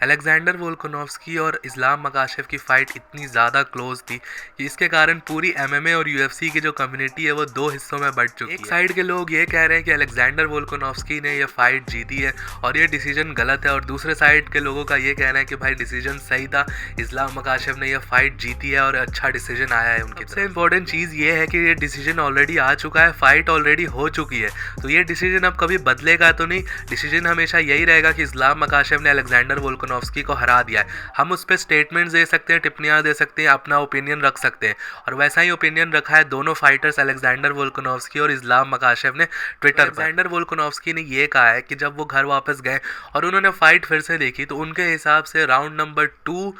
Alexander Volkanovski और इस्लाम मकाशेव की fight इतनी ज़्यादा क्लोज थी कि इसके कारण पूरी एमएमए और यूएफसी की जो कम्युनिटी है वो दो हिस्सों में बढ़ चुकी है। एक साइड के लोग ये कह रहे हैं कि अलेक्जेंडर वोल्कानोव्स्की ने ये फाइट जीती है और ये डिसीजन गलत है, और दूसरे साइड के लोगों का ये कहना है कि भाई डिसीजन सही था, इस्लाम मकाशेव ने ये फाइट जीती है और अच्छा डिसीजन आया है उनकी। सबसे इंपॉर्टेंट चीज़ ये है कि ये डिसीजन ऑलरेडी आ चुका है, फाइट ऑलरेडी हो चुकी है, तो ये डिसीजन अब कभी बदलेगा तो नहीं। डिसीजन हमेशा यही रहेगा कि इस्लाम मकाशेव ने अलेक्जेंडर वोल्कानोव्स्की को हरा दिया है। हम उस पर स्टेटमेंट्स दे सकते हैं, टिप्पणियां दे सकते हैं, अपना ओपिनियन रख सकते हैं, और वैसा ही ओपिनियन रखा है दोनों फाइटर्स अलेक्जेंडर वोल्कानोव्स्की और इस्लाम मकाशेव ने ट्विटर पर। अलेक्जेंडर वोल्कानोव्स्की ने ये कहा है कि जब वो घर वापस गए और उन्होंने फाइट फिर से देखी तो उनके हिसाब से राउंड नंबर 2,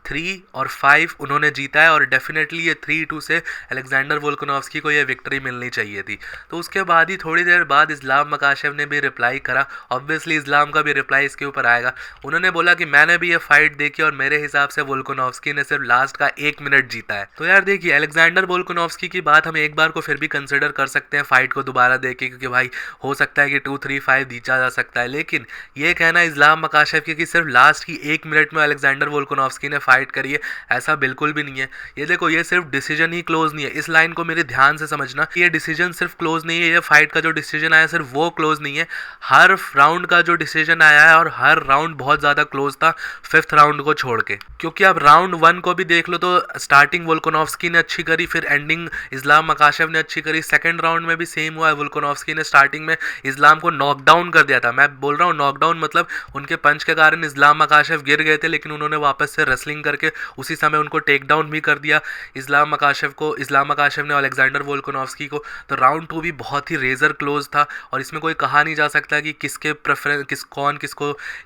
3 और 5 उन्होंने जीता है, और डेफिनेटली ये 3-2 से अलेक्जेंडर वोल्कानोव्स्की को ये विक्ट्री मिलनी चाहिए थी। तो उसके बाद ही थोड़ी देर बाद इस्लाम मकाशेव ने भी रिप्लाई करा। ऑब्वियसली इस्लाम का भी रिप्लाई इसके ऊपर आएगा। उन्होंने बोला कि मैंने भी ये फाइट देखी और मेरे हिसाब से वोल्कानोव्स्की ने सिर्फ लास्ट का 1 मिनट जीता है। तो यार देखिए, अलेक्जेंडर वोल्कानोव्स्की की बात हम एक बार को फिर भी कंसिडर कर सकते हैं फाइट को दोबारा देखे, क्योंकि भाई हो सकता है कि 2-3-5 जीता जा सकता है, लेकिन ये कहना इस्लाम मकाशेव की कि सिर्फ लास्ट की 1 मिनट में अलेक्जेंडर वोल्कानोव्स्की ने फाइट करिए, ऐसा बिल्कुल भी नहीं है। ये देखो, ये सिर्फ डिसीजन ही क्लोज नहीं है, इस लाइन को मेरे ध्यान से समझना। ये डिसीजन सिर्फ क्लोज नहीं है, ये फाइट का जो डिसीजन आया सिर्फ वो क्लोज नहीं है, हर राउंड का जो डिसीजन आया है और हर राउंड बहुत ज्यादा क्लोज था 5th राउंड को छोड़ के। क्योंकि आप राउंड 1 को भी देख लो तो स्टार्टिंग वोल्कानोव्स्की ने अच्छी करी, फिर एंडिंग इस्लाम मकाशेव ने अच्छी करी। सेकंड राउंड में भी सेम हुआ है, वोल्कानोव्स्की ने स्टार्टिंग में इस्लाम को नॉकडाउन कर दिया था। मैं बोल रहा हूँ नॉकडाउन मतलब उनके पंच के कारण इस्लाम मकाशेव गिर गए थे, लेकिन उन्होंने वापस से रेसलिंग करके उसी समय उनको टेक डाउन भी कर दिया इस्लाम मकाशेव ने अलेक्जेंडर वोल्कानोव्स्की को। तो राउंड 2 भी बहुत ही रेजर क्लोज था, और इसमें कोई कहा नहीं जा सकता कि किसके प्रेफरेंस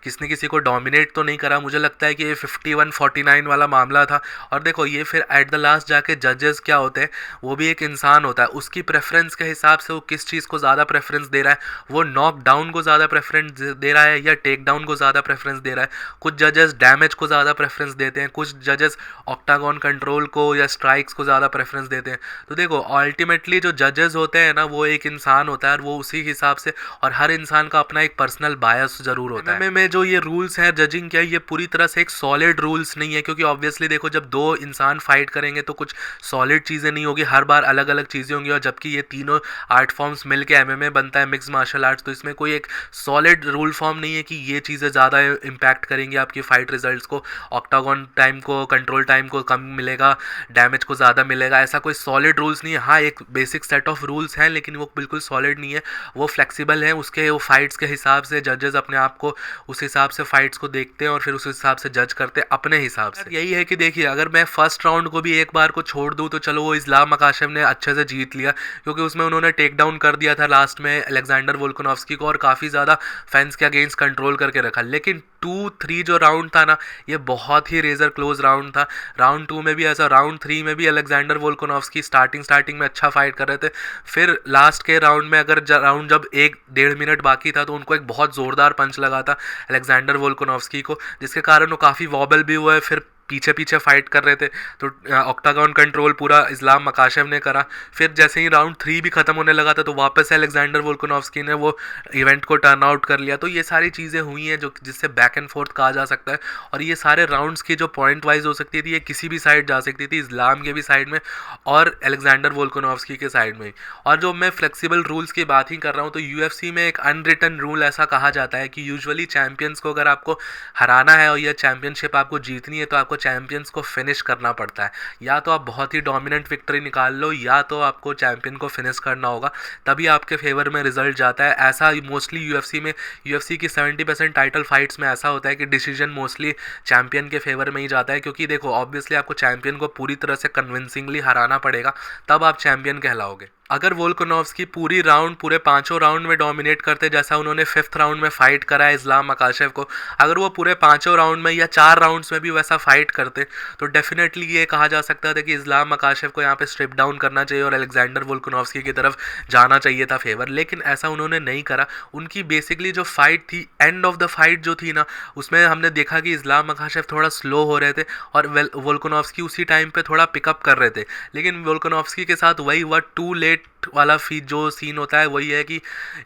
किसने किसी को डोमिनेट तो नहीं करा। मुझे लगता है कि ये 51-49 वाला मामला था। और देखो, ये फिर एट द लास्ट जाके जजेस क्या होते हैं, वो भी एक इंसान होता है, उसकी प्रेफरेंस के हिसाब से वो किस चीज़ को ज़्यादा प्रेफरेंस दे रहा है, वो नॉक डाउन को ज़्यादा प्रेफरेंस दे रहा है या टेक डाउन को ज़्यादा प्रेफरेंस दे रहा है। कुछ जजेस डैमेज को ज़्यादा प्रेफरेंस देते हैं, कुछ जजेस ऑक्टागन कंट्रोल को या स्ट्राइक्स को ज़्यादा प्रेफरेंस देते हैं। तो देखो, अल्टीमेटली जो जजेस होते हैं ना, वो एक इंसान होता है, और वो उसी हिसाब से, और हर इंसान का अपना एक पर्सनल बायस जरूर होता है। एमएमए में जो ये रूल्स हैं जजिंग क्या, ये पूरी तरह से एक सॉलिड रूल्स नहीं है, क्योंकि ऑब्वियसली देखो, जब दो इंसान फाइट करेंगे तो कुछ सॉलिड चीज़ें नहीं होगी, हर बार अलग अलग चीज़ें होंगी। और जबकि ये तीनों आर्ट फॉर्म्स मिलकर एमएमए बनता है, मिक्स मार्शल आर्ट्स, तो इसमें कोई एक सॉलिड रूल फॉर्म नहीं है कि ये चीज़ें ज़्यादा इम्पैक्ट करेंगी आपकी फाइट रिजल्ट्स को। ऑक्टागन टाइम को, कंट्रोल टाइम को कम मिलेगा, डैमेज को ज़्यादा मिलेगा, ऐसा कोई सॉलिड रूल्स नहीं है। हाँ, एक बेसिक सेट ऑफ रूल्स हैं, लेकिन वो बिल्कुल सॉलिड नहीं है, वो फ्लेक्सिबल है। उसके वो फाइट्स के हिसाब से जजेस अपने आप को उस हिसाब से फाइट्स को देखते हैं और फिर उस हिसाब से जज करते हैं अपने हिसाब से। यही है कि देखिए, अगर मैं फर्स्ट राउंड को भी एक बार को छोड़ दूँ तो चलो, वो इस्लाम मकाशेव ने अच्छे से जीत लिया, क्योंकि उसमें उन्होंने टेक डाउन कर दिया था लास्ट में अलेक्जेंडर वोल्कानोव्स्की को, और काफ़ी ज़्यादा फैंस के अगेंस्ट कंट्रोल करके रखा। लेकिन 2-3 जो राउंड था ना, ये बहुत ही रेजर क्लोज राउंड था। राउंड 2 में भी ऐसा, राउंड 3 में भी अलेक्जेंडर वोल्कानोव्स्की स्टार्टिंग में अच्छा फाइट कर रहे थे, फिर लास्ट के राउंड में अगर राउंड जब 1-1.5 मिनट बाकी था तो उनको एक बहुत ज़ोरदार पंच लगा था अलेक्जेंडर वोल्कानोव्स्की को, जिसके कारण वो काफ़ी वॉबल भी हुआ है, फिर पीछे पीछे फाइट कर रहे थे। तो ऑक्टागन कंट्रोल पूरा इस्लाम मकाशेव ने करा। फिर जैसे ही राउंड 3 भी खत्म होने लगा था तो वापस से अलेक्जेंडर वोल्कानोव्स्की ने वो इवेंट को टर्न आउट कर लिया। तो ये सारी चीज़ें हुई हैं जो जिससे बैक एंड फोर्थ कहा जा सकता है, और ये सारे राउंड्स की जो पॉइंट वाइज हो सकती थी, ये किसी भी साइड जा सकती थी, इस्लाम के भी साइड में और अलेक्जेंडर वोल्कानोव्स्की के साइड में। और जो मैं फ्लेक्सिबल रूल्स की बात ही कर रहा हूँ, तो यूएफसी में एक अनरिटन रूल ऐसा कहा जाता है कि यूजुअली चैंपियंस को अगर आपको हराना है और यह चैंपियनशिप आपको जीतनी है तो आपको चैंपियंस को फिनिश करना पड़ता है। या तो आप बहुत ही डोमिनेंट विक्ट्री निकाल लो, या तो आपको चैंपियन को फिनिश करना होगा, तभी आपके फेवर में रिजल्ट जाता है। ऐसा मोस्टली यूएफसी की 70% टाइटल फाइट्स में ऐसा होता है कि डिसीजन मोस्टली चैंपियन के फेवर में ही जाता है, क्योंकि देखो ऑब्वियसली आपको चैंपियन को पूरी तरह से कन्विंसिंगली हराना पड़ेगा, तब आप चैंपियन कहलाओगे। अगर वोल्कानोव्स्की पूरे 5 राउंड में डोमिनेट करते, जैसा उन्होंने 5th राउंड में फाइट करा है इस्लाम मकाशेव को, अगर वो पूरे 5 राउंड में या 4 राउंड्स में भी वैसा फाइट करते तो डेफिनेटली ये कहा जा सकता था कि इस्लाम मकाशेव को यहाँ पे स्ट्रिप डाउन करना चाहिए और अलेक्जेंडर वोल्कानोव्स्की की तरफ जाना चाहिए था फेवर, लेकिन ऐसा उन्होंने नहीं करा। उनकी बेसिकली जो फाइट थी, एंड ऑफ द फाइट जो थी ना, उसमें हमने देखा कि इस्लाम मकाशेव थोड़ा स्लो हो रहे थे और वोल्कानोव्स्की उसी टाइम पे थोड़ा पिकअप कर रहे थे, लेकिन वोल्कानोव्स्की के साथ वही हुआ, टू लेट वाला जो सीन होता है वही है कि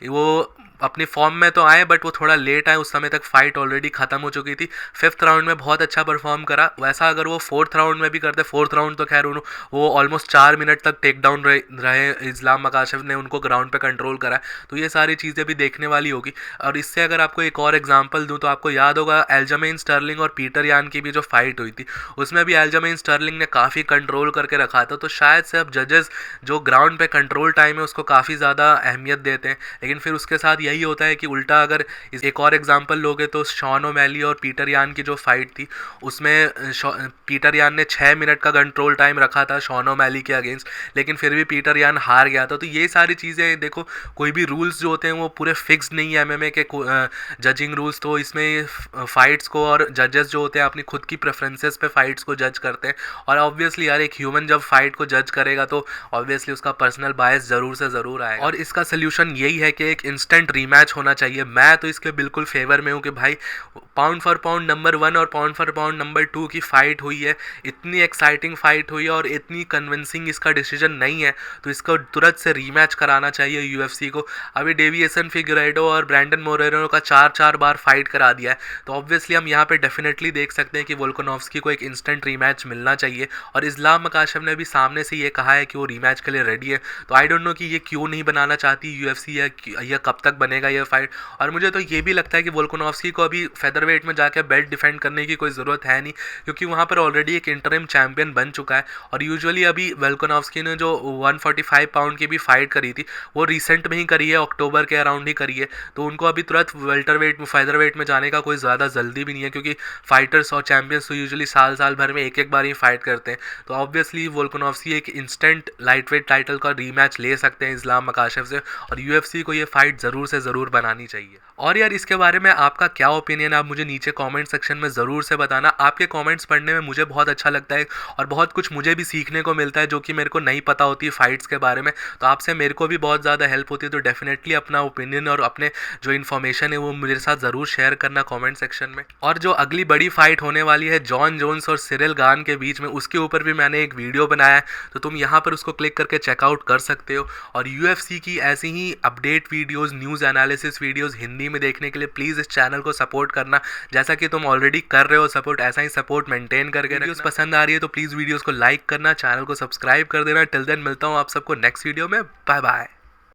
वो अपनी फॉर्म में तो आए बट वो थोड़ा लेट आए, उस समय तक फाइट ऑलरेडी खत्म हो चुकी थी। 5th राउंड में बहुत अच्छा परफॉर्म करा। वैसा अगर वो 4th राउंड में भी करते, 4th राउंड तो खैर वो ऑलमोस्ट 4 मिनट तक टेक डाउन रहे इस्लाम मकाशेव ने उनको ग्राउंड पे कंट्रोल करा। तो ये सारी चीज़ें भी देखने वाली होगी। और इससे अगर आपको एक और एग्जांपल दूं तो आपको याद होगा एल्जमेन स्टर्लिंग और पीटर यान की भी जो फाइट हुई थी, उसमें भी एल्जमेन स्टर्लिंग ने काफ़ी कंट्रोल करके रखा था। तो शायद से अब जजेस जो ग्राउंड पे कंट्रोल टाइम है उसको काफ़ी ज़्यादा अहमियत देते हैं। लेकिन फिर उसके साथ यही होता है कि उल्टा अगर एक और एग्जांपल लोगे तो शॉन ओमैली और पीटर यान की जो फाइट थी उसमें पीटर यान ने 6 मिनट का कंट्रोल टाइम रखा था शॉन ओमैली के अगेंस्ट, लेकिन फिर भी पीटर यान हार गया था। तो ये सारी चीज़ें देखो, कोई भी रूल्स जो होते हैं वो पूरे फिक्स नहीं है एमएमए के जजिंग रूल्स। तो इसमें फाइट्स को और जजेस जो होते हैं अपनी खुद की प्रेफरेंसेस पे फाइट्स को जज करते हैं। और ऑब्वियसली यार एक ह्यूमन जब फाइट को जज करेगा तो ऑब्वियसली उसका पर्सनल बायस ज़रूर से ज़रूर आएगा। और इसका सोल्यूशन यही है कि एक इंस्टेंट रीमैच होना चाहिए। मैं तो इसके बिल्कुल फेवर में हूँ कि भाई पाउंड फॉर पाउंड नंबर 1 और पाउंड फॉर पाउंड नंबर 2 की फाइट हुई है, इतनी एक्साइटिंग फाइट हुई है और इतनी कन्विंसिंग इसका डिसीजन नहीं है, तो इसको तुरंत से रीमैच कराना चाहिए यूएफसी को। अभी डेविएसन फिगरेडो और ब्रैंडन मोरेनो का 4 बार फाइट करा दिया है, तो ऑब्वियसली हम यहाँ पे डेफिनेटली देख सकते हैं कि वोल्कानोव्स्की को एक इंस्टेंट रीमैच मिलना चाहिए। और इस्लाम मकाशेव ने भी सामने से ये कहा है कि वो रीमैच के लिए रेडी है। तो आई डोंट नो कि ये क्यों नहीं बनाना चाहती यूएफसी, या कब तक बनेगा ये फाइट। और मुझे तो ये भी लगता है कि वोल्कानोव्स्की को अभी फेदरवेट में जाकर बेल्ट डिफेंड करने की कोई ज़रूरत है नहीं, क्योंकि वहाँ पर ऑलरेडी एक इंटरिम चैंपियन बन चुका है। और यूजुअली अभी वोल्कानोव्स्की ने जो 145 पाउंड की भी फाइट करी थी वो रिसेंट में ही करी है, अक्टूबर के अराउंड ही करी है। तो उनको अभी तुरंत फेदरवेट में जाने का कोई ज़्यादा जल्दी भी नहीं है, क्योंकि फाइटर्स और चैंपियंस तो यूजुअली साल भर में एक बार ही फाइट करते हैं। तो ऑब्वियसली वोल्कानोव्स्की एक इंस्टेंट लाइट वेट टाइटल का रीमैच ले सकते हैं इस्लाम मकाशेव से, और यूएफसी को ये फाइट ज़रूर से ज़रूर बनानी चाहिए। और यार इसके बारे में आपका क्या ओपिनियन है, आप मुझे नीचे कमेंट सेक्शन में ज़रूर से बताना। आपके कमेंट्स पढ़ने में मुझे बहुत अच्छा लगता है और बहुत कुछ मुझे भी सीखने को मिलता है जो कि मेरे को नहीं पता होती फाइट्स के बारे में। तो आपसे मेरे को भी बहुत ज़्यादा हेल्प होती है। तो डेफिनेटली अपना ओपिनियन और अपने जो इन्फॉर्मेशन है वो मेरे साथ ज़रूर शेयर करना कमेंट सेक्शन में। और जो अगली बड़ी फाइट होने वाली है जॉन जोन्स और सिरिल गान के बीच में, उसके ऊपर भी मैंने एक वीडियो बनाया है, तो तुम यहाँ पर उसको क्लिक करके चेकआउट कर सकते हो। और यूएफसी की ऐसी ही update videos, news analysis videos Hindi में देखने के लिए प्लीज़ इस चैनल को सपोर्ट करना, जैसा कि तुम ऑलरेडी कर रहे हो सपोर्ट, ऐसा ही सपोर्ट मेंटेन करके। वीडियोस पसंद आ रही है तो प्लीज़ वीडियोस को लाइक करना, चैनल को सब्सक्राइब कर देना। टिल देन मिलता हूँ आप सबको नेक्स्ट वीडियो में। Bye bye.